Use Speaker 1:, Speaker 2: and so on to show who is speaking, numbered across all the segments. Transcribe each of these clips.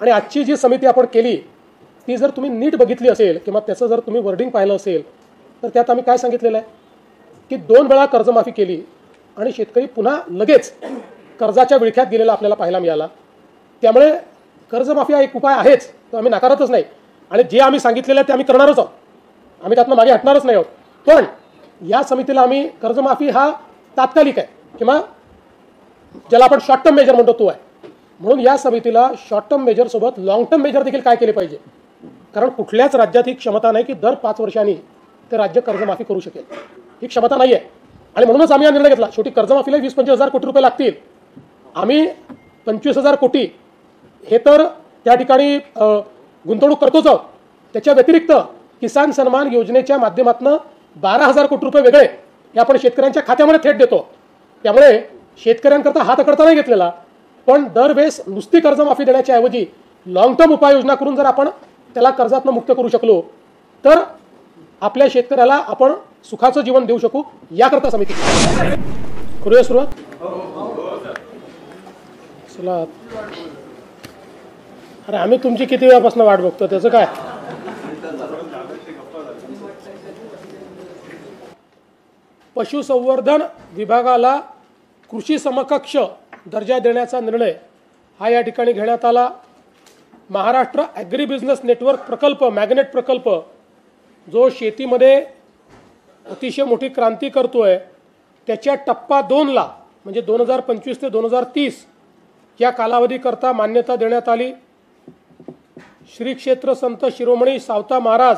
Speaker 1: आणि आजची जी समिती आपण केली ती जर तुम्ही नीट बघितली असेल किंवा त्याचं जर तुम्ही वर्डिंग पाहिलं असेल तर त्यात आम्ही काय सांगितलेलं आहे की 2 वेळा कर्जमाफी केली आणि शेतकरी पुन्हा लगेच कर्जाच्या विळख्यात गेलेला आपल्याला पाहायला मिळाला. त्यामुळे कर्जमाफी हा एक उपाय आहेच, तो आम्ही नाकारतच नाही आणि जे आम्ही सांगितलेलं आहे ते आम्ही करणारच आहोत, आम्ही त्यातनं मागे हटणारच नाही आहोत. पण या समितीला आम्ही कर्जमाफी हा तात्कालिक आहे किंवा ज्याला आपण शॉर्ट टर्म मेजर म्हणतो तो आहे, म्हणून या समितीला शॉर्ट टर्म मेजरसोबत लॉंग टर्म मेजर देखील काय केले पाहिजे, कारण कुठल्याच राज्यात ही क्षमता नाही की दर 5 वर्षांनी ते राज्य कर्जमाफी करू शकेल, ही क्षमता नाही आहे. आणि म्हणूनच आम्ही हा निर्णय घेतला. शेवटी कर्जमाफीला 20-25 हजार कोटी रुपये लागतील, आम्ही 25,000 कोटी हे तर त्या ठिकाणी गुंतवणूक करतोच आहोत. त्याच्या व्यतिरिक्त किसान सन्मान योजनेच्या माध्यमातून 12,000 कोटी रुपये वेगळे हे आपण शेतकऱ्यांच्या खात्यामध्ये थेट देतो. त्यामुळे शेतकऱ्यांकरता हात अकडता नाही घेतलेला, पण दरवेळेस नुसती कर्जमाफी देण्याच्या ऐवजी लॉंग टर्म उपाययोजना करून जर आपण त्याला कर्जातून मुक्त करू शकलो तर आपल्या शेतकऱ्याला आपण सुखाचं जीवन देऊ शकू. याकरता समिती करूया सुरुवात. चला, अरे आम्ही तुमची किती वेळापासून वाट बघतो, त्याचं काय. पशुसंवर्धन विभागाला कृषी समकक्ष दर्जा देण्याचा निर्णय हा या ठिकाणी घेण्यात आला. महाराष्ट्र ॲग्री बिझनेस नेटवर्क प्रकल्प, मॅग्नेट प्रकल्प, जो शेतीमध्ये अतिशय मोठी क्रांती करतोय, त्याच्या टप्पा 2ला म्हणजे 2025 ते 2030 या कालावधीकरता मान्यता देण्यात आली. श्री क्षेत्र संत शिरोमणी सावता महाराज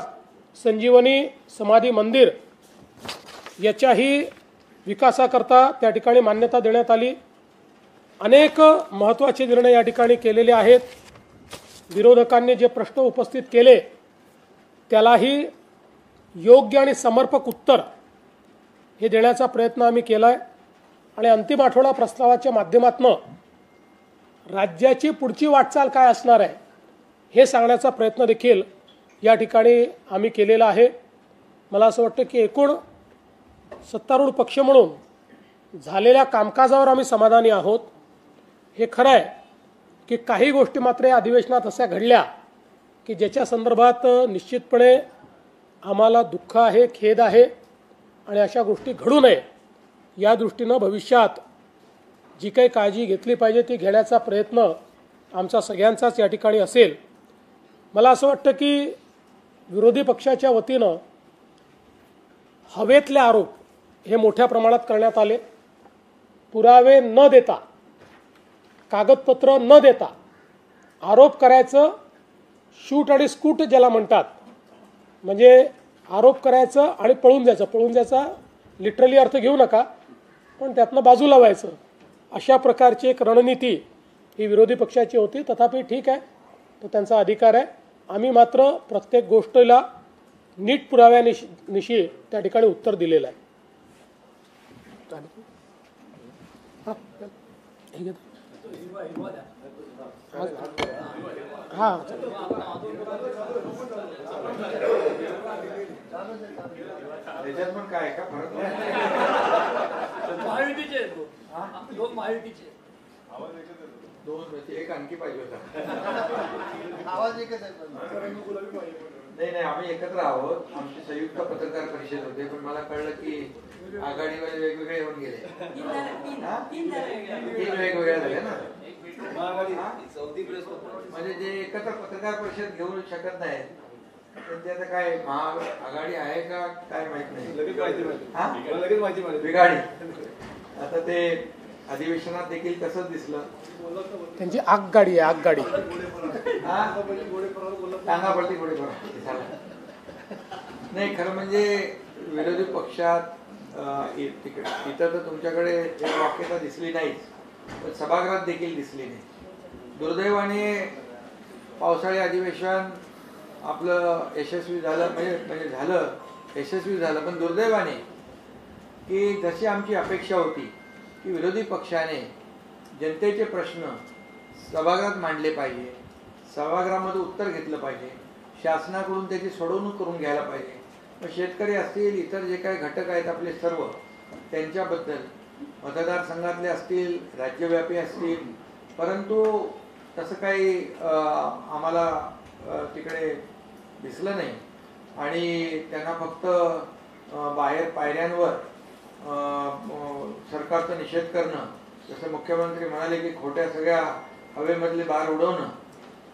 Speaker 1: संजीवनी समाधी मंदिर याच्याही विकासाकरता त्या ठिकाणी मान्यता देण्यात आली. अनेक महत्त्वाचे निर्णय या ठिकाणी केलेले आहेत. विरोधकांनी जे प्रश्न उपस्थित केले त्यालाही योग्य आणि समर्पक उत्तर हे देण्याचा प्रयत्न आम्ही केला आहे आणि अंतिम आठवडा प्रस्तावाच्या माध्यमातून राज्याची पुढची वाटचाल काय असणार आहे हे सांगण्याचा प्रयत्न देखील या ठिकाणी आम्ही केलेला आहे. मला असं वाटतं की एकूण सत्तारूढ पक्ष म्हणून झालेल्या कामकाजावर आम्ही समाधानी आहोत. हे खरं आहे की काही गोष्टी मात्र या अधिवेशनात अशा घडल्या की ज्याच्या संदर्भात निश्चितपणे आम्हाला दुःख आहे, खेद आहे आणि अशा गोष्टी घडू नये या दृष्टीनं भविष्यात जी काही काळजी घेतली पाहिजे ती घेण्याचा प्रयत्न आमचा सगळ्यांचाच या ठिकाणी असेल. मला असं वाटतं की विरोधी पक्षाच्या वतीनं हवेतले आरोप हे मोठ्या प्रमाणात करण्यात आले. पुरावे न देता, कागदपत्र न देता आरोप करायचं, शूट आणि स्कूट ज्याला म्हणतात, म्हणजे आरोप करायचं आणि पळून जायचा लिटरली अर्थ घेऊ नका, पण त्यातनं बाजूला व्हायचं, अशा प्रकारची एक रणनीती ही विरोधी पक्षाची होती. तथापि ठीक आहे, तो त्यांचा अधिकार आहे. आम्ही मात्र प्रत्येक गोष्टीला नीट पुराव्यानिशी त्या ठिकाणी उत्तर दिलेलं आहे. हां,
Speaker 2: त्याच्यात पण काय का फरक नाही. एक आणखी पाहिजे होता. आवाज एकच आहे. नाही, आम्ही एकत्र आहोत. आमची संयुक्त पत्रकार परिषद होते, पण मला कळलं की आघाडीवर वेगवेगळे येऊन गेले. 3 वेगवेगळ्या झाल्या ना. म्हणजे जे एकत्र पत्रकार परिषद घेऊ शकत नाही त्यांची आता काय महाआघाडी आहे का काय माहित नाही. लगेच माहिती बिघाडी. आता ते अधिवेशनात देखील कसं दिसलं,
Speaker 1: त्यांची आगगाडी आहे, आगगाडी.
Speaker 2: टांगा पडती पुढे नाही. खरं म्हणजे विरोधी पक्षात इथं तर तुमच्याकडे वाक्यता दिसली नाहीच, पण सभागृहात देखील दिसली नाही. दुर्दैवाने पावसाळी अधिवेशन आपलं यशस्वी झालं, म्हणजे झालं, यशस्वी झालं. पण दुर्दैवाने की जशी आमची अपेक्षा होती की विरोधी पक्षाने जनतेचे प्रश्न सभागृहात मांडले पाहिजे, सभागृहामध्ये उत्तर घेतलं पाहिजे, शासनाकडून त्याची सोडवणूक करून घ्यायला पाहिजे. मग शेतकरी असतील, इतर जे काही घटक आहेत आपले सर्व, त्यांच्याबद्दल मतदारसंघातले असतील, राज्यव्यापी असतील, परंतु तसं काही आम्हाला तिकडे दिसलं नाही आणि त्यांना फक्त बाहेर पायऱ्यांवर सरकारचा निषेध करणं, जसं मुख्यमंत्री म्हणाले की खोट्या सगळ्या हवेमधले बार उडवणं,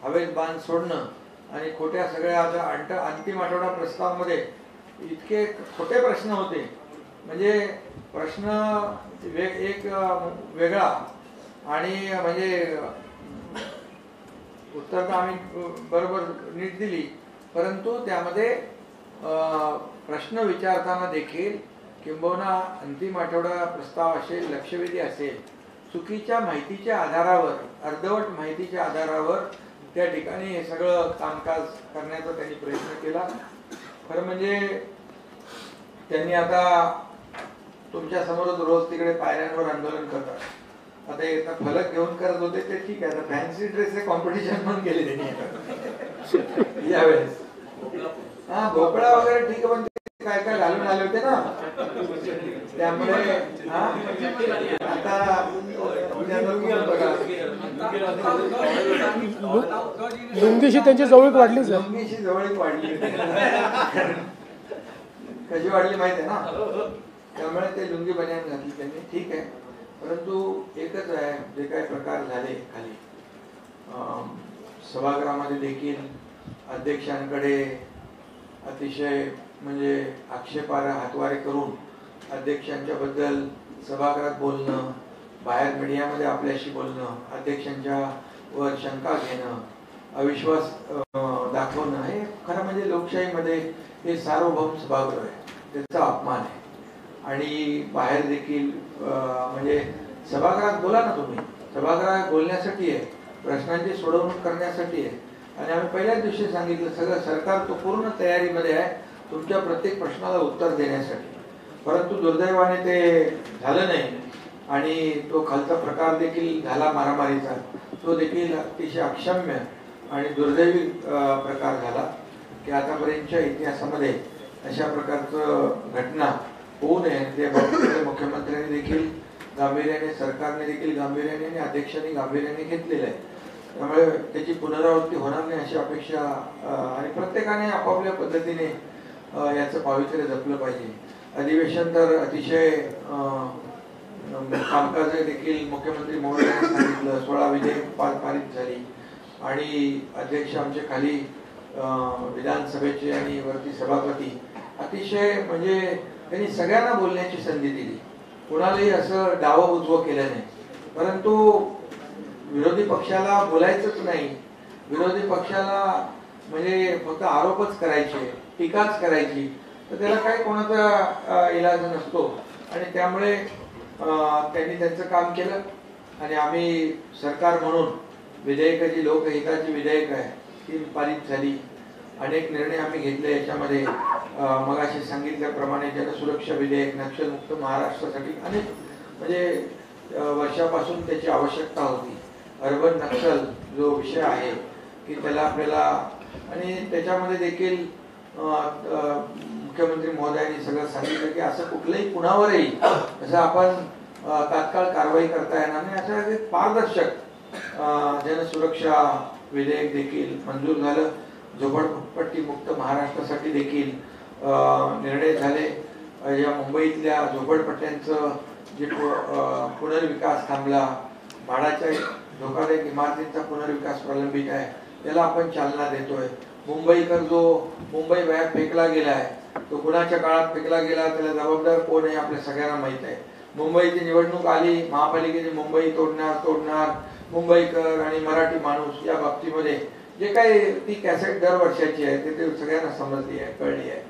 Speaker 2: हवेत बाण सोडणं आणि खोट्या सगळ्या आता अंतिम आठवडा प्रस्तावामध्ये इतके खोटे प्रश्न होते, म्हणजे प्रश्न एक वेगळा आणि म्हणजे उत्तर तर आम्ही बरोबर नीट दिली, परंतु त्यामध्ये प्रश्न विचारताना देखील किंबहुना अंतिम आठवडा प्रस्ताव असेल, लक्षवेधी असेल, चुकीच्या माहितीच्या आधारावर, अर्धवट माहितीच्या आधारावर त्या ठिकाणी हे सगळं कामकाज करण्याचा त्यांनी प्रयत्न केला. खरं म्हणजे त्यांनी आता तुमच्या समोरच रोज तिकडे पायऱ्यांवर आंदोलन करतात. आता एक फलक घेऊन करत होते ते ठीक आहे, आता फॅन्सी ड्रेसचे कॉम्पिटिशन पण केले त्यांनी यावेळेस. हा, भोपळा वगैरे ठीक आहे, पण ते काय काय घालून आले होते ना, त्यामुळे आता
Speaker 1: लुंगीशी त्यांची जवळीक वाढली.
Speaker 2: लुंगीशी जवळीक वाढली. कशी वाढली माहिती आहे ना, त्यामुळे ते लुंगी बनियान घातली त्यांनी, ठीक आहे. परंतु एकच आहे, जे काही प्रकार झाले खाली सभागृहामध्ये देखील अध्यक्षांकडे अतिशय म्हणजे आक्षेपार्ह हातवारे करून अध्यक्षांच्या बद्दल सभागृहात बोलणं, बाहेर मीडियामध्ये आपल्याशी बोलणं, अध्यक्षांच्या वर शंका घेणं, अविश्वास दाखवणं, हे खरं म्हणजे लोकशाहीमध्ये हे सार्वभौम सभागृह आहे, त्याचा अपमान आहे. आणि बाहेर देखील म्हणजे सभागृहात बोला ना तुम्ही, सभागृहात बोलण्यासाठी आहे, प्रश्नांची सोडवणूक करण्यासाठी आहे. आणि आम्ही पहिल्याच दिवशी सांगितलं, सगळं सरकार तो पूर्ण तयारीमध्ये आहे तुमच्या प्रत्येक प्रश्नाला उत्तर देण्यासाठी. परंतु दुर्दैवाने ते झालं नाही आणि तो खालचा प्रकार देखील झाला मारामारीचा, तो देखील अतिशय अक्षम्य आणि दुर्दैवी प्रकार झाला की आतापर्यंतच्या इतिहासामध्ये अशा प्रकारचं घटना होऊ नये. ते मुख्यमंत्र्यांनी देखील गांभीर्याने, सरकारने देखील गांभीर्याने आणि अध्यक्षांनी गांभीर्याने घेतलेलं आहे. त्यामुळे त्याची पुनरावृत्ती होणार नाही अशी अपेक्षा, आणि प्रत्येकाने आपापल्या पद्धतीने याचं पावित्र्य जपलं पाहिजे. अधिवेशन तर अतिशय कामकाज देखील मुख्यमंत्री महोदयांनी सांगितलं, 16 विधेयक पारित झाली आणि अध्यक्ष आमचे खाली विधानसभेचे आणि वरती सभापती अतिशय म्हणजे त्यांनी सगळ्यांना बोलण्याची संधी दिली, कुणालाही असं डावं उजवं केलं नाही. परंतु विरोधी पक्षाला बोलायचंच नाही, विरोधी पक्षाला म्हणजे फक्त आरोपच करायचे, टीकाच करायची, तर त्याला काही कोणाचा इलाज नसतो. आणि त्यामुळे त्यांनी त्यांचं काम केलं आणि आम्ही सरकार म्हणून विधेयकं, जी लोकहिताची विधेयक आहे ती पारित झाली. अनेक निर्णय आम्ही घेतले याच्यामध्ये, मगाशी सांगितल्याप्रमाणे जनसुरक्षा विधेयक, नक्षलमुक्त महाराष्ट्रासाठी अनेक म्हणजे वर्षापासून त्याची आवश्यकता होती. अर्बन नक्षल जो विषय आहे की त्याला आपल्याला, आणि त्याच्यामध्ये देखील मुख्यमंत्री महोदयांनी सगळं सांगितलं की असं कुठलंही कुणावरही जसं आपण तात्काळ कारवाई करता येणार नाही, असं एक पारदर्शक जनसुरक्षा विधेयक देखील मंजूर झालं. झोपडपट्टी मुक्त महाराष्ट्रासाठी देखील निर्णय झाले. या मुंबईतल्या झोपडपट्ट्यांचं जे पुनर्विकास थांबला, भाडाच्या धोकादायक इमारतींचा पुनर्विकास प्रलंबित आहे, त्याला आपण चालना देतोय. मुंबईकर जो मुंबई बाहेर फेकला गेलाय, तो कुणाच्या काळात फेकला गेला, त्याला जबाबदार कोण आहे आपल्या सगळ्यांना माहित आहे. मुंबईची निवडणूक आली, महापालिकेने मुंबई तोडणार, मुंबईकर आणि मराठी माणूस या बाबतीमध्ये जे काही ती कॅसेट दरवर्षाची आहे ते सगळ्यांना समजली आहे, कळली आहे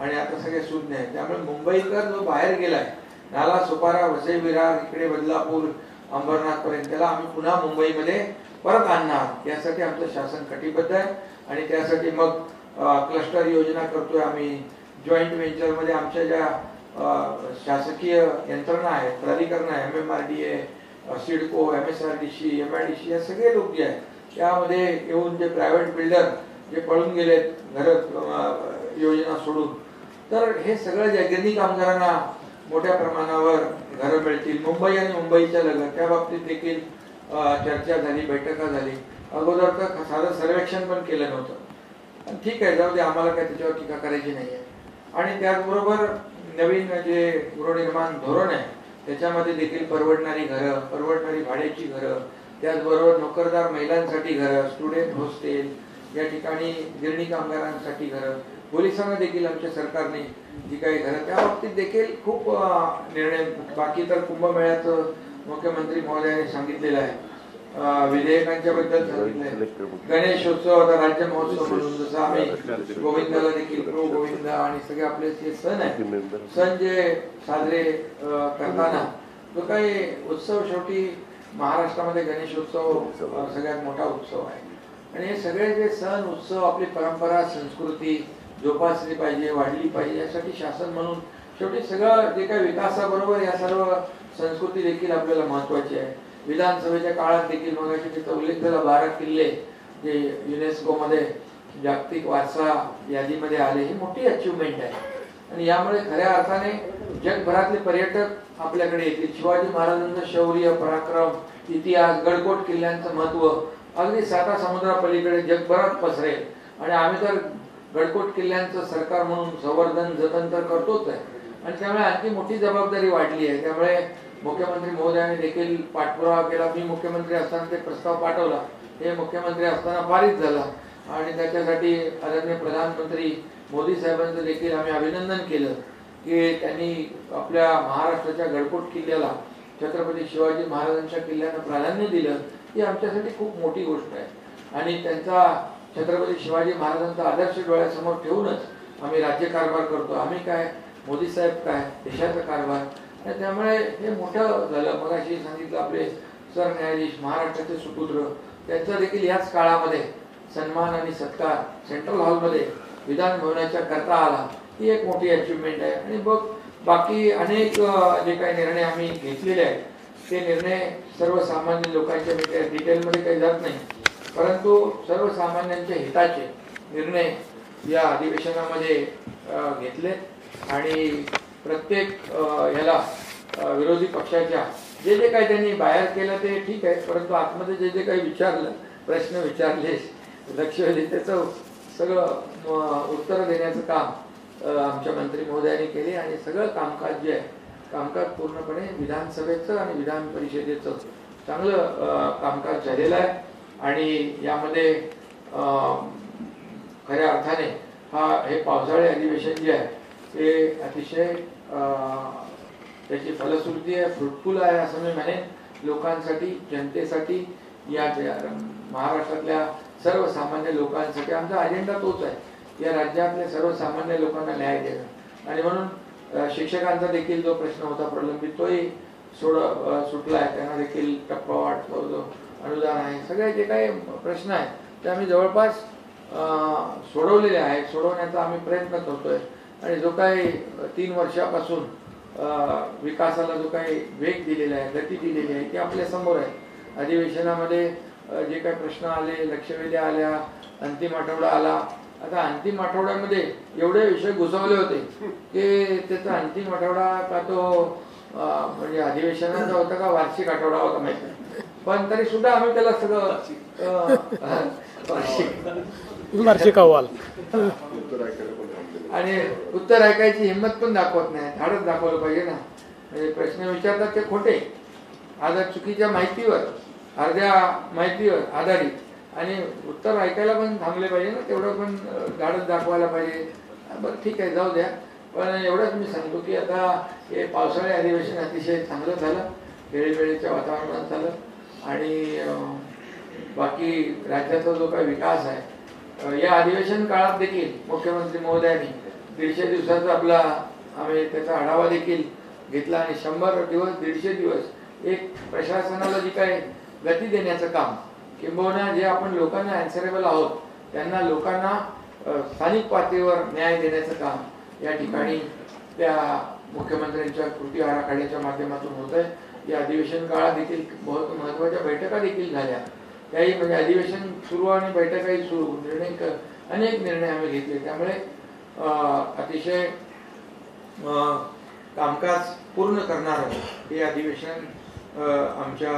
Speaker 2: आणि आता सगळे सुज्ञ आहे. त्यामुळे मुंबईकर जो बाहेर गेलाय, नाला सुपारा, वसई विरार, इकडे बदलापूर, अंबरनाथ पर्यंत, त्याला आम्ही पुन्हा मुंबईमध्ये परत आणणार, यासाठी आमचं शासन कटिबद्ध आहे. आणि त्यासाठी मग क्लस्टर योजना करतोय आम्ही. जॉईंट व्हेंचरमध्ये आमच्या ज्या शासकीय यंत्रणा आहेत, प्राधिकरण आहे, MMRDA, सिडको, MSRDC, MIDC, या सगळे लोक जे आहेत त्यामध्ये येऊन जे प्रायव्हेट बिल्डर जे पळून गेलेत घर योजना सोडून, तर हे सगळं जगनी कामगारांना मोठ्या प्रमाणावर घरं मिळतील. मुंबई आणि मुंबईच्या लगत त्या बाबतीत देखील चर्चा झाली, बैठका झाली. अगोदर तर साधं सर्वेक्षण पण केलं नव्हतं. आणि ठीक आहे, जाऊ दे, आम्हाला काय त्याच्यावर टीका करायची नाही आहे. आणि त्याचबरोबर नवीन जे गृहनिर्माण धोरण आहे त्याच्यामध्ये देखील परवडणारी घरं, परवडणारी भाड्याची घरं, त्याचबरोबर नोकरदार महिलांसाठी घरं, स्टुडंट हॉस्टेल, या ठिकाणी गिरणी कामगारांसाठी घरं, पोलिसांना देखील आमच्या सरकारने जी काही घरं, त्या बाबतीत देखील खूप निर्णय. बाकी तर कुंभमेळ्याचं मुख्यमंत्री महोदयांनी सांगितलेलं आहे, विधेयकांच्या बद्दल सांगितलंय. गणेशोत्सव आता राज्य महोत्सव म्हणून, जसं आम्ही गोविंदाला देखील प्रो गोविंद आणि सगळे आपले जे सण आहेत, सण जे साजरे करताना जो काही उत्सव, शेवटी महाराष्ट्रामध्ये गणेशोत्सव सगळ्यात मोठा उत्सव आहे. आणि हे सगळे जे सण उत्सव, आपली परंपरा संस्कृती जोपासली पाहिजे, वाढली पाहिजे, यासाठी शासन म्हणून शेवटी सगळं जे काही विकासाबरोबर या सर्व संस्कृती देखील आपल्याला महत्वाची आहे. विधानसभेच्या काळात देखील मगाशी तिचा उल्लेख झाला, 12 किल्ले जे युनेस्को मध्ये जागतिक वारसा यादीमध्ये आले, ही मोठी अचिव्हमेंट आहे. आणि यामुळे खऱ्या अर्थाने जगभरातले पर्यटक आपल्याकडे येतील. शिवाजी महाराजांचं शौर्य, पराक्रम, इतिहास, गडकोट किल्ल्यांचं महत्व अगदी 7 समुद्रापलीकडे जगभरात पसरेल. आणि आम्ही तर गडकोट किल्ल्यांचं सरकार म्हणून संवर्धन जतन तर करतोच आहे, आणि त्यामुळे आणखी मोठी जबाबदारी वाढली आहे. त्यामुळे मुख्यमंत्री महोदयांनी देखील पाठपुरावा केला. मी मुख्यमंत्री असताना ते प्रस्ताव पाठवला, हे मुख्यमंत्री असताना पारित झाला. आणि त्याच्यासाठी आदरणीय प्रधानमंत्री मोदी साहेबांचं देखील आम्ही अभिनंदन केलं की त्यांनी आपल्या महाराष्ट्राच्या गडकोट किल्ल्याला छत्रपती शिवाजी महाराजांच्या किल्ल्यानं प्राधान्य दिलं. ही आमच्यासाठी खूप मोठी गोष्ट आहे. आणि त्यांचा छत्रपती शिवाजी महाराजांचा आदर्श डोळ्यासमोर ठेवूनच आम्ही राज्यकारभार करतो. आम्ही काय, मोदी साहेब काय, देशाचा कारभार. आणि त्यामुळे हे मोठं झालं. मगाशी सांगितलं, आपले सरन्यायाधीश, महाराष्ट्राचे सुपुत्र, त्यांचा देखील याच काळामध्ये सन्मान आणि सत्कार सेंट्रल हॉलमध्ये विधान भवनाच्या करता आला. ही एक मोठी अचिव्हमेंट आहे. आणि बघ, बाकी अनेक जे काही निर्णय आम्ही घेतलेले आहेत ते निर्णय सर्वसामान्य लोकांच्या, डिटेलमध्ये काही जात नाही, परंतु सर्वसामान्यांच्या हिताचे निर्णय या अधिवेशनामध्ये घेतले. आणि प्रत्येक याला विरोधी पक्षाच्या जे जे काही त्यांनी बाहेर केलं ते ठीक आहे, परंतु आतमध्ये जे जे काही विचारलं, प्रश्न विचारले, लक्ष दिले, त्याचं सगळं उत्तर देण्याचं काम आमच्या मंत्री महोदयांनी केले. आणि सगळं कामकाज जे आहे, कामकाज पूर्णपणे विधानसभेचं आणि विधान परिषदेचं चांगलं कामकाज झालेलं आहे. आणि यामध्ये खऱ्या अर्थाने हे पावसाळी अधिवेशन जे आहे ते अतिशय त्याची फलश्रुती आहे, फ्रुटफुल आहे असं मी म्हणेन. लोकांसाठी, जनतेसाठी, या महाराष्ट्रातल्या सर्वसामान्य लोकांसाठी आमचा अजेंडा तोच आहे, या राज्यातल्या सर्वसामान्य लोकांना न्याय देणं. आणि म्हणून शिक्षकांचा देखील जो प्रश्न होता प्रलंबित, तोही सुटला आहे. त्यांना देखील टप्पावाढ, अनुदान आहे, सगळे जे काही प्रश्न आहेत ते आम्ही जवळपास सोडवलेले आहेत, सोडवण्याचा आम्ही प्रयत्न करतोय. आणि जो काही 3 वर्षापासून विकासाला जो काही वेग दिलेला आहे, गती दिलेली आहे, ती आपल्या समोर आहे. अधिवेशनामध्ये जे काही प्रश्न आले, लक्षवेधी आल्या, अंतिम आठवडा आला. आता अंतिम आठवड्यामध्ये एवढे विषय घुसवले होते की त्याचा अंतिम आठवडा का तो म्हणजे अधिवेशनाचा होता का वार्षिक आठवडा होता माहिती नाही, पण तरी सुद्धा आम्ही त्याला सगळं
Speaker 1: वार्षिक अहवाल
Speaker 2: आणि उत्तर ऐकायची हिंमत पण दाखवत नाही. धाडच दाखवलं पाहिजे ना. म्हणजे प्रश्न विचारतात ते खोटे, आज चुकीच्या माहितीवर, अर्ध्या माहितीवर आधारित, आणि उत्तर ऐकायला पण थांबले पाहिजे ना, तेवढं पण धाडच दाखवायला पाहिजे. बरं ठीक आहे, जाऊ द्या. पण एवढंच मी सांगतो की आता हे पावसाळी अधिवेशन अतिशय चांगलं झालं, वेळेवेळेच्या वातावरणात झालं. आणि बाकी राज्याचा जो काही विकास आहे, या अधिवेशन काळात देखील मुख्यमंत्री महोदयांनी 150 दिवसाचा आपला आम्ही त्याचा आढावा देखील घेतला. आणि 100 दिवस, 150 दिवस एक प्रशासनाला जी काही गती देण्याचं काम, किंबहुना जे आपण लोकांना अँसरेबल आहोत त्यांना, लोकांना स्थानिक पातळीवर न्याय देण्याचं काम या ठिकाणी त्या मुख्यमंत्र्यांच्या कृती आराखड्याच्या माध्यमातून होत आहे. या अधिवेशन काळात देखील बहुत महत्त्वाच्या बैठका देखील झाल्या. त्याही म्हणजे अधिवेशन सुरू आणि बैठकाही सुरू, अनेक निर्णय आम्ही घेतले. त्यामुळे अतिशय कामकाज पूर्ण करणारं हे अधिवेशन आमच्या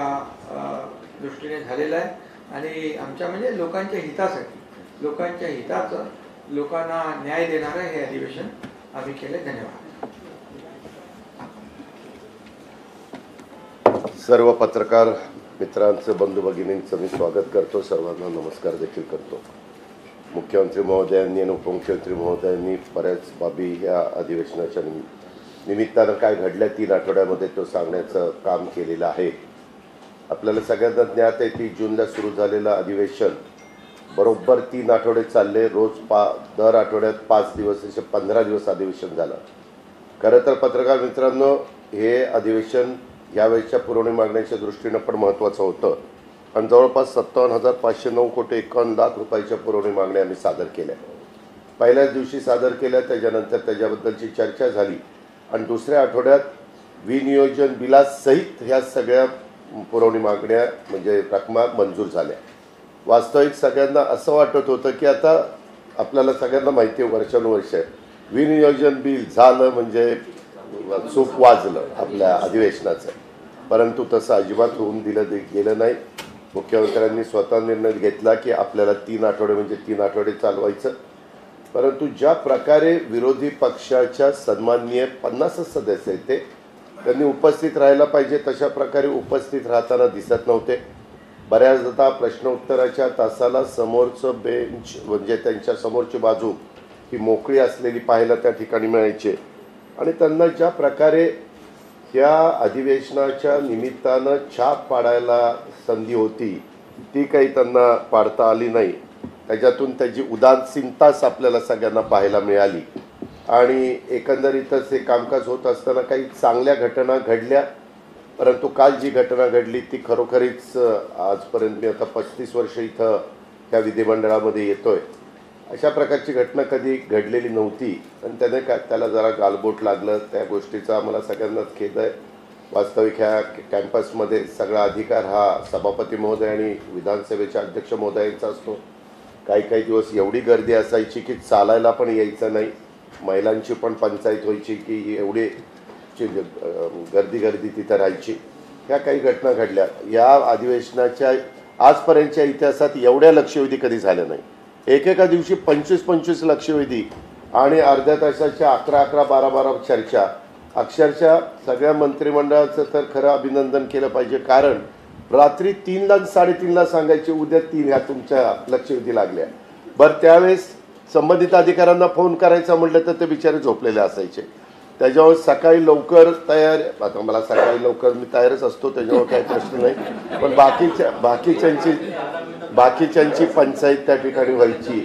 Speaker 2: दृष्टीने झालेलं आहे. आणि आमच्या म्हणजे लोकांच्या हितासाठी, लोकांच्या हिताचं, लोकांना न्याय देणारं हे अधिवेशन आम्ही केले. धन्यवाद.
Speaker 3: सर्व पत्रकार मित्रांचं, बंधू भगिनींचं मी स्वागत करतो. सर्वांना नमस्कार देखील करतो. मुख्यमंत्री महोदयांनी आणि उपमुख्यमंत्री महोदयांनी बऱ्याच बाबी या अधिवेशनाच्या निमित्तानं काय घडल्या 3 आठवड्यामध्ये तो सांगण्याचं काम केलेलं आहे. आपल्याला सगळ्यांना ज्ञात आहे की जूनला सुरू झालेलं अधिवेशन बरोबर 3 आठवडे चालले. दर आठवड्यात 5 दिवस असे 15 दिवस अधिवेशन झालं. खरं तर पत्रकार मित्रांनो, हे अधिवेशन यावेळेच्या पुरवणी मागण्याच्या दृष्टीनं पण महत्त्वाचं होतं आणि जवळपास 57,509 कोटी 51 लाख रुपयाच्या पुरवणी मागण्या आम्ही सादर केल्या. पहिल्याच दिवशी सादर केल्या, त्याच्यानंतर त्याच्याबद्दलची चर्चा झाली आणि दुसऱ्या आठवड्यात विनियोजन बिलासहित ह्या सगळ्या पुरवणी मागण्या म्हणजे रकमा मंजूर झाल्या. वास्तविक सगळ्यांना असं वाटत होतं की आता आपल्याला सगळ्यांना माहिती आहे वर्षानुवर्ष विनियोजन बिल झालं म्हणजे चूक वाजलं आपल्या अधिवेशनाचं, परंतु तसं अजिबात होऊन गेलं नाही. मुख्यमंत्र्यांनी स्वतः निर्णय घेतला की आपल्याला 3 आठवडे म्हणजे 3 आठवडे चालवायचं. परंतु ज्या प्रकारे विरोधी पक्षाच्या सन्माननीय 50 सदस्य आहेत त्यांनी उपस्थित राहायला पाहिजे तशा प्रकारे उपस्थित राहताना दिसत नव्हते. बऱ्याचदा प्रश्नोत्तराच्या तासाला समोरचं बेंच म्हणजे त्यांच्या समोरची बाजू ही मोकळी असलेली पाहायला त्या ठिकाणी मिळायचे आणि त्यांना ज्या प्रकारे या अधिवेशनाच्या निमित्तानं छाप पाडायला संधी होती ती काही त्यांना पाडता आली नाही. त्याच्यातून त्याची उदासीनताच आपल्याला सगळ्यांना पाहायला मिळाली आणि एकंदरीतच हे कामकाज होत असताना काही चांगल्या घटना घडल्या. परंतु काल जी घटना घडली ती खरोखरीच आजपर्यंत मी आता 35 वर्ष इथं ह्या विधिमंडळामध्ये येतोय, अशा प्रकारची घटना कधी घडलेली नव्हती आणि त्याला जरा गालबोट लागलं. त्या गोष्टीचा आम्हाला सगळ्यांनाच खेद आहे. वास्तविक ह्या कॅम्पसमध्ये सगळा अधिकार हा सभापती महोदय आणि विधानसभेच्या अध्यक्ष महोदयांचा असतो. काही दिवस एवढी गर्दी असायची की चालायला पण यायचं नाही. महिलांची पण पंचायत व्हायची की एवढी गर्दी तिथं राहायची. ह्या काही घटना घडल्या. या अधिवेशनाच्या आजपर्यंतच्या इतिहासात एवढ्या लक्षवेधी कधी झाल्या नाही. एकेका दिवशी 25-25 लक्षवेधी आणि अर्ध्या तासाच्या 11-11, 12-12 चर्चा. अक्षरशः सगळ्या मंत्रिमंडळाचं तर खरं अभिनंदन केलं पाहिजे, कारण रात्री 3ला 3:30ला सांगायचे उद्या 3 ह्या तुमच्या लक्षवेधी लागल्या. बरं, त्यावेळेस संबंधित अधिकाऱ्यांना फोन करायचा म्हटलं तर ते बिचारे झोपलेले असायचे. त्याच्यावर सकाळी लवकर तयार, आता मला सकाळी लवकर मी तयारच असतो त्याच्यावर काही प्रश्न नाही, पण बाकीच्यांची पंचायत त्या ठिकाणी व्हायची.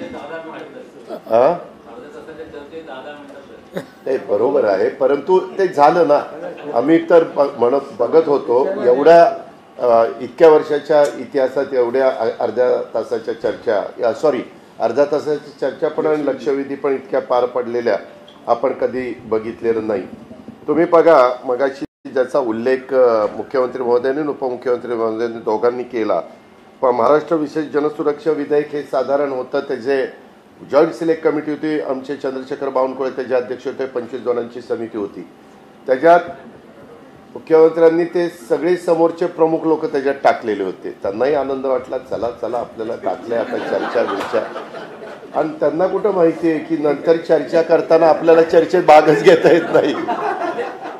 Speaker 3: ते बरोबर आहे, परंतु ते झालं ना. आम्ही तर बघत होतो एवढ्या इतक्या वर्षाच्या इतिहासात एवढ्या अर्ध्या तासाची चर्चा पण आणि लक्षवेधी पण इतक्या पार पडलेल्या आपण कधी विधलेलं नाही. तुम्ही बघा, मगाशी ज्याचा उल्लेख मुख्यमंत्री महोदयांनी आणि उपमुख्यमंत्री महोदयांनी दोघांनी केला, पण महाराष्ट्र विशेष जनसुरक्षा विधेयक हे साधारण होतं. त्याचे जॉईंट सिलेक्ट कमिटी होती, आमचे चंद्रशेखर बावनकुळे त्याचे अध्यक्ष होते. 25 जणांची समिती होती. त्याच्यात मुख्यमंत्र्यांनी ते सगळे समोरचे प्रमुख लोक त्याच्यात टाकलेले होते. त्यांनाही आनंद वाटला, चला आपल्याला टाकलंय आता चर्चा. आणि त्यांना कुठं माहिती आहे की नंतर चर्चा करताना आपल्याला चर्चेत भागच घेता येत नाही.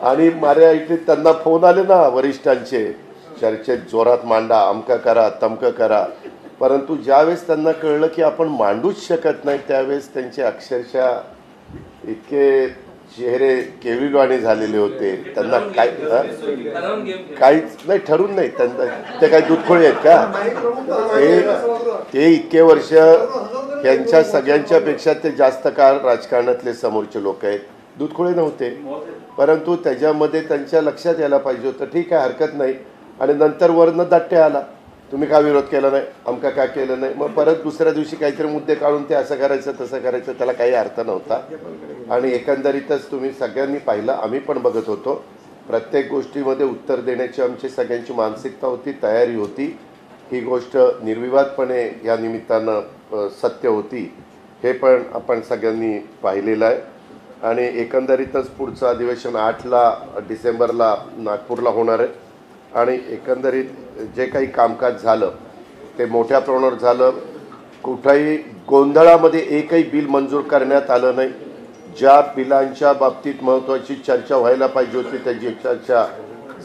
Speaker 3: आणि माझ्या इथे त्यांना फोन आले ना वरिष्ठांचे, चर्चेत जोरात मांडा, अमकं करा तमकं करा. परंतु ज्यावेळेस त्यांना कळलं की आपण मांडूच शकत नाही त्यावेळेस त्यांचे अक्षरशः इतके चेहरे केविलवाणी झालेले होते. त्यांना काहीच नाही, ठरून नाही. त्यांना ते काही दूधखोळे आहेत का? ते इतके वर्ष यांच्या सगळ्यांच्या पेक्षा ते जास्त काळ राजकारणातले समोरचे लोक आहेत. दूधखोळे नव्हते, परंतु त्याच्यामध्ये त्यांच्या लक्षात यायला पाहिजे होतं ठीक आहे हरकत नाही. आणि नंतर वरनं दाट्टे आला, तुम्ही का विरोध केला नाही, आमका का केलं नाही. मग परत दुसऱ्या दिवशी काहीतरी मुद्दे काढून ते असं करायचं तसं करायचं, त्याला काही अर्थ नव्हता. आणि एकंदरीतच तुम्ही सगळ्यांनी पाहिलं, आम्ही पण बघत होतो, प्रत्येक गोष्टीमध्ये उत्तर देण्याची आमची सगळ्यांची मानसिकता होती, तयारी होती. ही गोष्ट निर्विवादपणे या निमित्तानं सत्य होती, हे पण आपण सगळ्यांनी पाहिलेलं आहे. आणि एकंदरीतच पुढचं अधिवेशन 8 डिसेंबरला नागपूरला होणार आहे. आणि एकंदरीत जे काही कामकाज झालं ते मोठ्या प्रमाणावर झालं. कुठेही गोंधळामध्ये एकही बिल मंजूर करण्यात आलं नाही. ज्या बिलांच्या बाबतीत महत्त्वाची चर्चा व्हायला पाहिजे होती त्याची चर्चा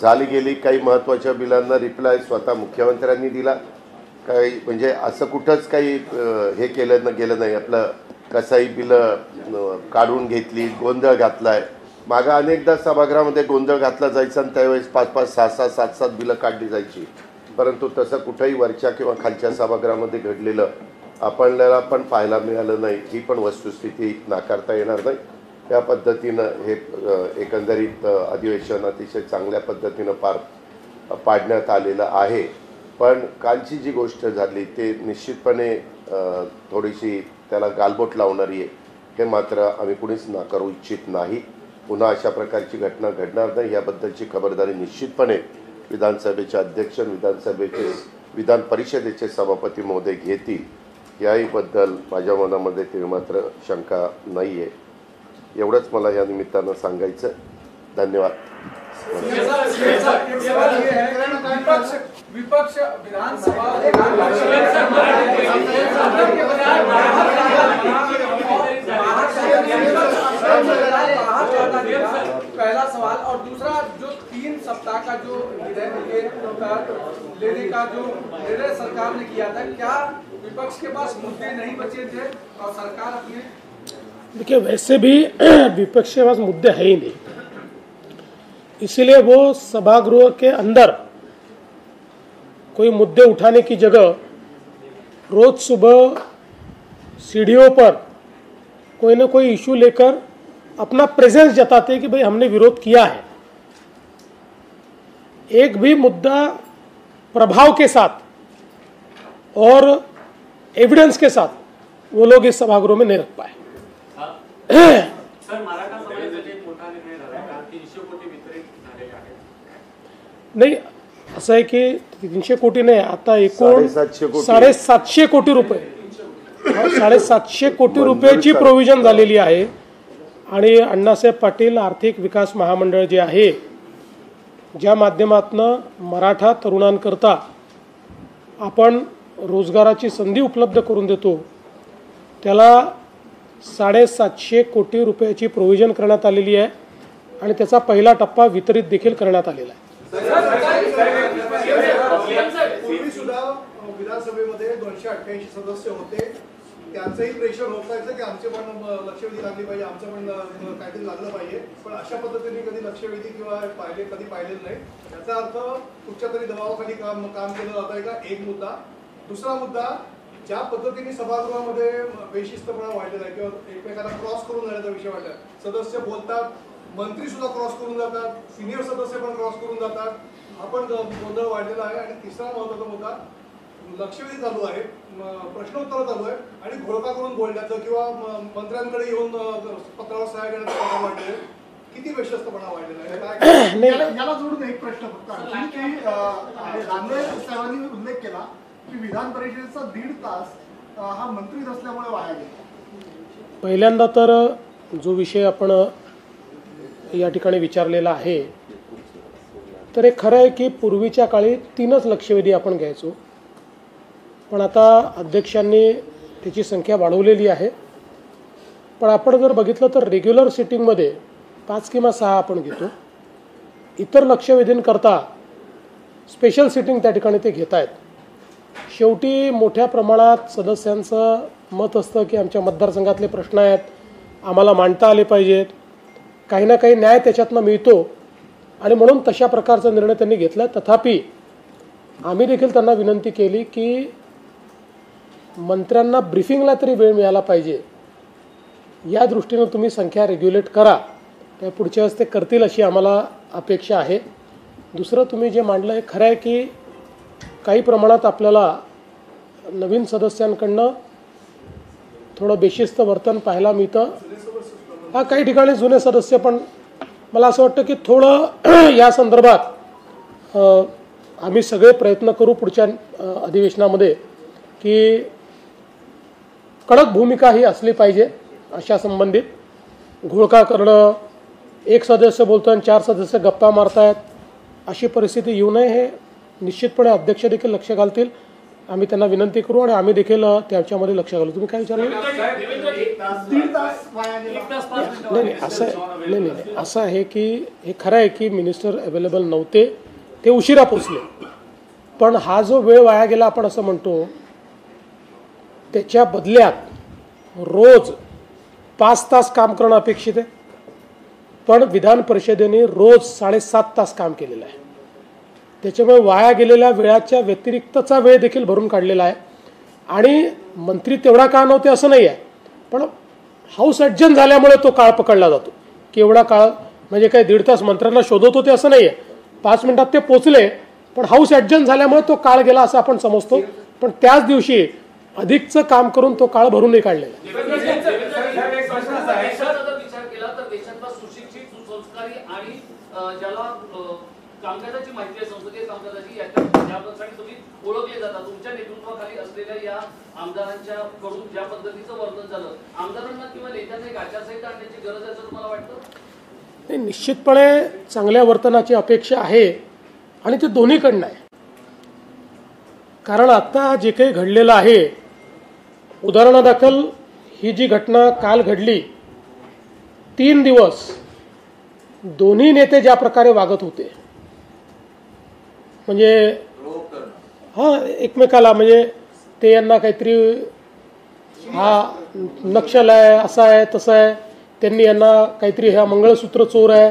Speaker 3: झाली गेली. काही महत्त्वाच्या बिलांना रिप्लाय स्वतः मुख्यमंत्र्यांनी दिला. काही म्हणजे असं कुठंच काही हे गेलं नाही. आपलं कसाही बिलं काढून घेतली, गोंधळ घातलाय. मागं अनेकदा सभागृहामध्ये गोंधळ घातला जायचा आणि त्यावेळेस 5-5, 6-6, 7-7 बिलं काढली जायची. परंतु तसं कुठंही वरच्या किंवा खालच्या सभागृहामध्ये घडलेलं आपल्याला पण पाहायला मिळालं नाही. ही पण वस्तुस्थिती नाकारता येणार नाही. त्या पद्धतीनं हे एकंदरीत अधिवेशन अतिशय चांगल्या पद्धतीनं पार पाडण्यात आलेलं आहे. पण कालची जी गोष्ट झाली ते निश्चितपणे थोडीशी त्याला गालबोट लावणारी आहे. हे मात्र आम्ही कुणीच नाकारू इच्छित नाही. पुन्हा अशा प्रकारची घटना घडणार नाही याबद्दलची खबरदारी निश्चितपणे विधानसभेचे अध्यक्ष, विधान परिषदेचे सभापती महोदय घेतील. याहीबद्दल माझ्या मनामध्ये ते मात्र शंका नाही आहे. एवढंच मला या निमित्तानं सांगायचं. धन्यवाद.
Speaker 4: विपक्ष विधानसभा पहला सवाल और दूसरा जो 3 सप्ताह का जो लेने का जो निर्णय सरकार ने किया था, क्या विपक्ष के पास मुद्दे नहीं बचे थे और सरकार अपने?
Speaker 1: देखिए, वैसे भी विपक्ष के पास मुद्दे है ही नहीं, इसीलिए वो सभागृह के अंदर कोई मुद्दे उठाने की जगह रोज सुबह सीढ़ियों पर कोई ना कोई इशू लेकर अपना प्रेजेंस जताते हैं कि भाई हमने विरोध किया है. एक भी मुद्दा प्रभाव के साथ और एविडेंस के साथ वो लोग इस सभागृह में नहीं रख पाए.
Speaker 5: सर, मराठा समाजासाठी एक मोठा निर्णय झाला का 300 कोटी वितरित झालेले आहेत.
Speaker 1: नाही, असं आहे की 300 कोटी नाही, आता एकूण 750 कोटी रुपये 750 कोटी रुपयाची प्रोव्हिजन झालेली आहे. आणि अण्णासाहेब पाटील आर्थिक विकास महामंडळ जे आहे, ज्या माध्यमातून मराठा तरुणांकरता आपण रोजगाराची संधी उपलब्ध करून देतो, त्याला 750 कोटी रुपयाची प्रोव्हिजन करण्यात आलेली आहे आणि त्याचा पहिला टप्पा वितरित देखील करण्यात आलेला आहे.
Speaker 6: पूर्वी सुद्धा विधानसभेमध्ये 288 सदस्य होते. त्यांचंही प्रेशर होतं की आमचे पण लक्षवेधी लागली पाहिजे, आमचं पण काहीतरी लागलं पाहिजे. पण अशा पद्धतीने कधी लक्षवेधी किंवा कधी पाहिलेलं नाही. याचा अर्थ कुठच्या तरी दबावाखाली काम केलं जात आहे का? एक मुद्दा. दुसरा मुद्दा, ज्या पद्धतीने सभागृहामध्ये बेशिस्तपणा वाढलेला आहे किंवा एकमेकांना क्रॉस करून जाण्याचा विषय वाटला. सदस्य बोलतात, मंत्री सुद्धा क्रॉस करून जातात, सिनियर सदस्य पण क्रॉस करून जातात. हा पण गोंधळ वाढलेला आहे. आणि तिसरा महत्त्वाचा मुद्दा, लक्षवेधी चालू आहे, प्रश्नोत्तर चालू आहे आणि घोळका करून बोलण्याचं किंवा मंत्र्यांकडे येऊन पत्रावर सहाय्य करण्याचं वाढलेलं आहे. किती बेशिस्तपणा वाढलेला आहे?
Speaker 7: याला जोडून एक प्रश्न फक्त आणखी की रानडे साहेबांनी उल्लेख केला की विधान परिषदेचा 1.5 तास हा मंत्री नसल्यामुळे वाया गेला.
Speaker 1: पहिल्यांदा तर जो विषय आपण या ठिकाणी विचारलेला आहे, तर हे खरं आहे की पूर्वीच्या काळी 3च लक्षवेधी आपण घ्यायचो. पण आता अध्यक्षांनी त्याची संख्या वाढवलेली आहे. पण आपण जर बघितलं तर रेग्युलर सिटिंगमध्ये 5 किंवा 6 आपण घेतो. इतर लक्षवेधींकरता स्पेशल सिटिंग त्या ठिकाणी ते घेत आहेत. शेवटी मोठ्या प्रमाणात सदस्यांचं मत असतं की आमच्या मतदारसंघातले प्रश्न आहेत, आम्हाला मांडता आले पाहिजेत, काही ना काही न्याय त्याच्यातनं मिळतो आणि म्हणून तशा प्रकारचा निर्णय त्यांनी घेतला. तथापि आम्ही देखील त्यांना विनंती केली की मंत्र्यांना ब्रीफिंगला तरी वेळ मिळाला पाहिजे, या दृष्टीनं तुम्ही संख्या रेग्युलेट करा. त्या पुढच्या वेळेस ते करतील अशी आम्हाला अपेक्षा आहे. दुसरं तुम्ही जे मांडलं हे खरं आहे की काही प्रमाणात आपल्याला नवीन सदस्यांकडनं थोडं बेशिस्त वर्तन पाहायला मिळतं. हा काही ठिकाणी जुने सदस्य पण मला असं वाटतं की थोडं या संदर्भात आम्ही सगळे प्रयत्न करू पुढच्या अधिवेशनामध्ये की कडक भूमिका ही असली पाहिजे. अशा संबंधित घोळका करणं, एक सदस्य बोलतो आणि 4 सदस्य गप्पा मारतायत, अशी परिस्थिती येऊ नये हे निश्चितपणे अध्यक्ष देखील लक्ष घालतील. आम्ही त्यांना विनंती करू आणि आम्ही देखील त्याच्यामध्ये लक्ष घालू. तुम्ही काय विचारलं?
Speaker 7: दीड तास वाया गेला.
Speaker 1: नाही असं आहे की हे खरं आहे की मिनिस्टर अवेलेबल नव्हते, ते उशिरा पोचले. पण हा जो वेळ वाया गेला आपण असं म्हणतो, त्याच्या बदल्यात रोज 5 तास काम करणं अपेक्षित आहे. पण विधान परिषदेने रोज 7.5 तास काम केलेलं आहे. त्याच्यामुळे वाया गेलेल्या वेळाच्या व्यतिरिक्तचा वेळ देखील भरून काढलेला आहे. आणि मंत्री तेवढा काळ नव्हते असं नाही आहे, पण हाऊस ॲडजन झाल्यामुळे तो काळ पकडला जातो की एवढा काळ म्हणजे काय 1.5 तास मंत्र्यांना शोधत होते असं नाही आहे. 5 मिनिटात ते पोचले, पण हाऊस ॲडजन झाल्यामुळे तो काळ गेला असं आपण समजतो. पण त्याच दिवशी अधिकचं काम करून तो काळ भरूनही काढलेला आहे.
Speaker 8: ज्याला कामकाजाची माहिती आहे, संसदीय कामकाजाची, यासाठी तुम्ही ओळखले जातात. तुमच्या नेतृत्वाखाली असलेल्या या आमदारांच्या कडून ज्या पद्धतीचं वर्णन झालं, आमदारांना किंवा नेत्यांना एक आचारसंहिता आणण्याची गरज आहे असं तुम्हाला वाटतं?
Speaker 1: नाही, निश्चितपणे चांगल्या वर्तनाची अपेक्षा आहे आणि ते दोन्हीकडनं आहे. कारण आता जे काही घडलेलं आहे, उदाहरणादाखल ही जी घटना काल घडली, 3 दिवस दोन्ही नेते ज्या प्रकारे वागत होते, म्हणजे एकमेकाला, म्हणजे ते यांना काहीतरी हा नक्षल आहे, असा आहे तसं आहे, त्यांनी यांना काहीतरी हा मंगळसूत्र चोर आहे,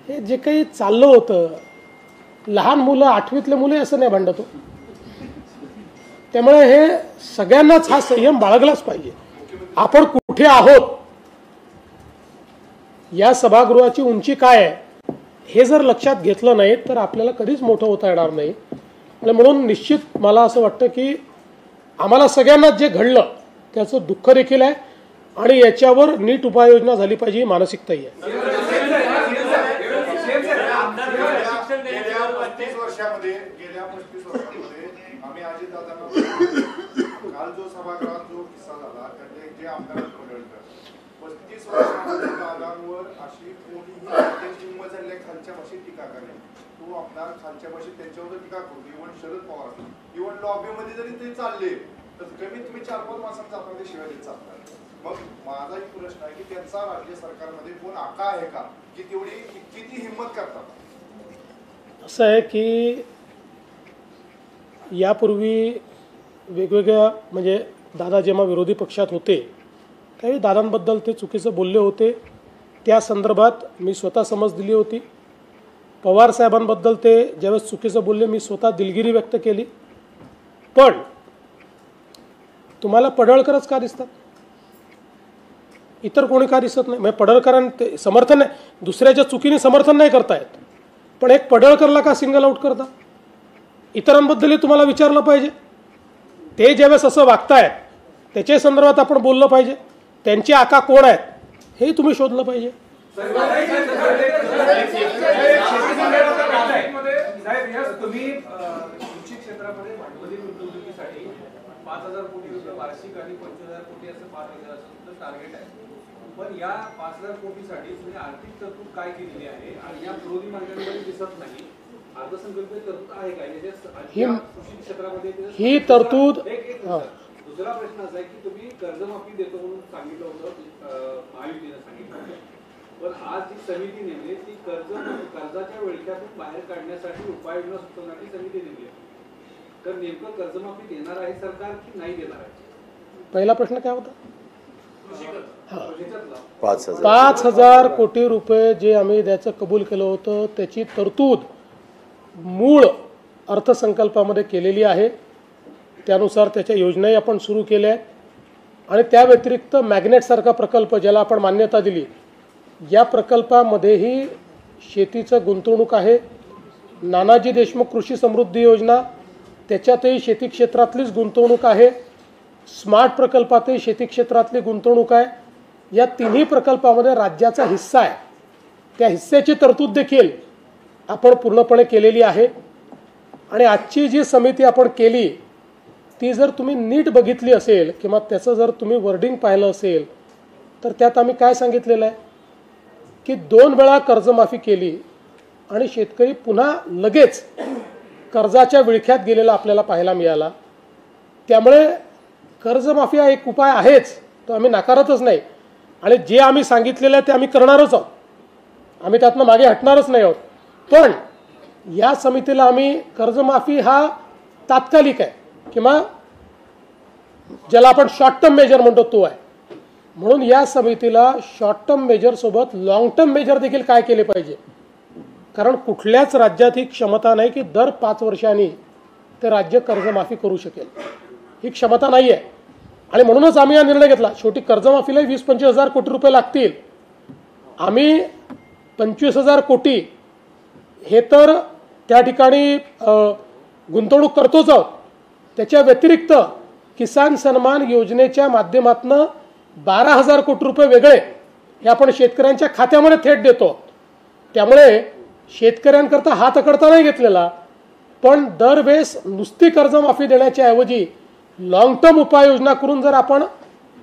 Speaker 1: हे जे काही चाललं होतं. लहान मुलं, 8वीतले मुलं असं नाही भांडतो. त्यामुळे हे सगळ्यांनाच हा संयम बाळगलाच पाहिजे. आपण कुठे आहोत, या सभागृहाची उंची काय आहे, हे जर लक्षात घेतलं नाही तर आपल्याला कधीच मोठं होता येणार नाही. आणि म्हणून निश्चित मला असं वाटतं की आम्हाला सगळ्यांना जे घडलं त्याचं दुःख देखील आहे आणि याच्यावर नीट उपाययोजना झाली पाहिजे, ही मानसिकताही आहे.
Speaker 7: गेल्या 35 वर्षामध्ये आम्ही अजितदादांना काल जो सभागृहात जो किस्सा झाला, त्यातले जे आमदार पडळकर 35 वर्षामध्ये दादांवर अशी कोणीही त्यांची हिंमत झाली खालच्या भाषेत टीका करणे. तो आमदार खालच्या भाषेत त्यांच्यावर टीका करतो. इव्हन शरद पवार, इव्हन लॉबीमध्ये जरी ते चालले तर कमीत कमी 4-5 माणसांचा आपण शिवाय देत चालतात. मग माझा एक प्रश्न आहे की त्यांचा राज्य सरकारमध्ये कोण आका आहे का की तेवढी किती हिंमत करतात?
Speaker 1: असं आहे की यापूर्वी वेगवेगळ्या, म्हणजे दादा जेव्हा विरोधी पक्षात होते त्यावेळी दादांबद्दल ते चुकीचं बोलले होते. त्या संदर्भात मी स्वतः समज दिली होती. पवार साहेबांबद्दल ते ज्यावेळेस चुकीचं बोलले, मी स्वतः दिलगिरी व्यक्त केली. पण तुम्हाला पडळकरच का दिसतात, इतर कोणी का दिसत नाही? म्हणजे पडळकरांना समर्थन नाही, दुसऱ्याच्या चुकीने समर्थन नाही करतायत, पण एक पडळकरला का सिंगल आउट करता? इतरांबद्दलही तुम्हाला विचारलं पाहिजे. ते ज्यावेळेस असं वागतायत त्याच्या संदर्भात आपण बोललं पाहिजे. त्यांचे आका कोण आहेत हेही तुम्ही शोधलं पाहिजे.
Speaker 4: तुम्ही कृषी क्षेत्रामध्ये भांडवली गुंतवणुकीसाठी 5,000 कोटी रुपये वार्षिक आणि 25,000 कोटी असं 5,000 असं तुमचं टार्गेट आहे. पण या 5,000 कोटीसाठी तुम्ही आर्थिक तरतूद काय केलेली आहे आणि या विरोधी मागण्यांमध्ये दिसत नाही. अर्थसंकल्पीय तरतूद आहे का कृषी क्षेत्रामध्ये?
Speaker 1: ही तरतूद.
Speaker 4: दुसरा प्रश्न असा आहे की तुम्ही कर्जमाफी देतो म्हणून सांगितलं होतं, महायुतीनं सांगितलं होतं, पण आज जी समिती नेमली ती कर्जाच्या विळख्यातून बाहेर काढण्यासाठी उपाययोजना सुचवणारी समिती नेमली आहे. तर नेमकं कर्जमाफी देणार आहे सरकार की नाही देणार आहे?
Speaker 1: पहिला प्रश्न काय होता?
Speaker 3: 5,000
Speaker 1: कोटी रुपये जे आम्ही द्यायचं कबूल केलं होतं त्याची तरतूद मूळ अर्थसंकल्पामध्ये केलेली आहे. त्यानुसार त्याच्या योजनाही आपण सुरू केल्या आहेत. आणि त्या व्यतिरिक्त मॅग्नेटसारखा प्रकल्प ज्याला आपण मान्यता दिली, या प्रकल्पामध्येही शेतीचं गुंतवणूक आहे. नानाजी देशमुख कृषी समृद्धी योजना, त्याच्यातही शेती क्षेत्रातलीच गुंतवणूक आहे. स्मार्ट प्रकल्पातही शेती क्षेत्रातली गुंतवणूक आहे. या तिन्ही प्रकल्पामध्ये राज्याचा हिस्सा आहे. त्या हिस्स्याची तरतूद देखील आपण पूर्णपणे केलेली आहे. आणि आजची जी समिती आपण केली ती जर तुम्ही नीट बघितली असेल किंवा त्याचं जर तुम्ही वर्डिंग पाहिलं असेल तर त्यात आम्ही काय सांगितलेलं आहे की 2 वेळा कर्जमाफी केली आणि शेतकरी पुन्हा लगेच कर्जाच्या विळख्यात गेलेला आपल्याला पाहायला मिळाला. त्यामुळे कर्जमाफी हा एक उपाय आहेच, तो आम्ही नाकारतच नाही आणि जे आम्ही सांगितलेलं आहे ते आम्ही करणारच आहोत, आम्ही त्यातनं मागे हटणारच नाही आहोत. पण या समितीला आम्ही कर्जमाफी हा तात्कालिक आहे किंवा ज्याला आपण शॉर्ट टर्म मेजर म्हणतो तो आहे, म्हणून या समितीला शॉर्ट टर्म मेजरसोबत लॉंग टर्म मेजर देखील काय केले पाहिजे, कारण कुठल्याच राज्यात ही क्षमता नाही की दर 5 वर्षांनी ते राज्य कर्जमाफी करू शकेल, ही क्षमता नाही आहे. आणि म्हणूनच आम्ही हा निर्णय घेतला. शेवटी कर्जमाफीला 20-25 हजार कोटी रुपये लागतील. आम्ही 25,000 कोटी हे तर त्या ठिकाणी गुंतवणूक करतोच आहोत. त्याच्या व्यतिरिक्त किसान सन्मान योजनेच्या माध्यमातून 12,000 कोटी रुपये वेगळे हे आपण शेतकऱ्यांच्या खात्यामध्ये थेट देतो. त्यामुळे शेतकऱ्यांकरता हात अकडता नाही घेतलेला, पण दरवेळेस नुसती कर्जमाफी देण्याच्या ऐवजी लॉंग टर्म उपाययोजना करून जर आपण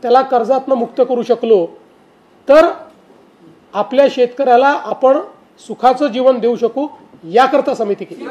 Speaker 1: त्याला कर्जातनं मुक्त करू शकलो तर आपल्या शेतकऱ्याला आपण सुखाचं जीवन देऊ शकू, याकरता समिती केली.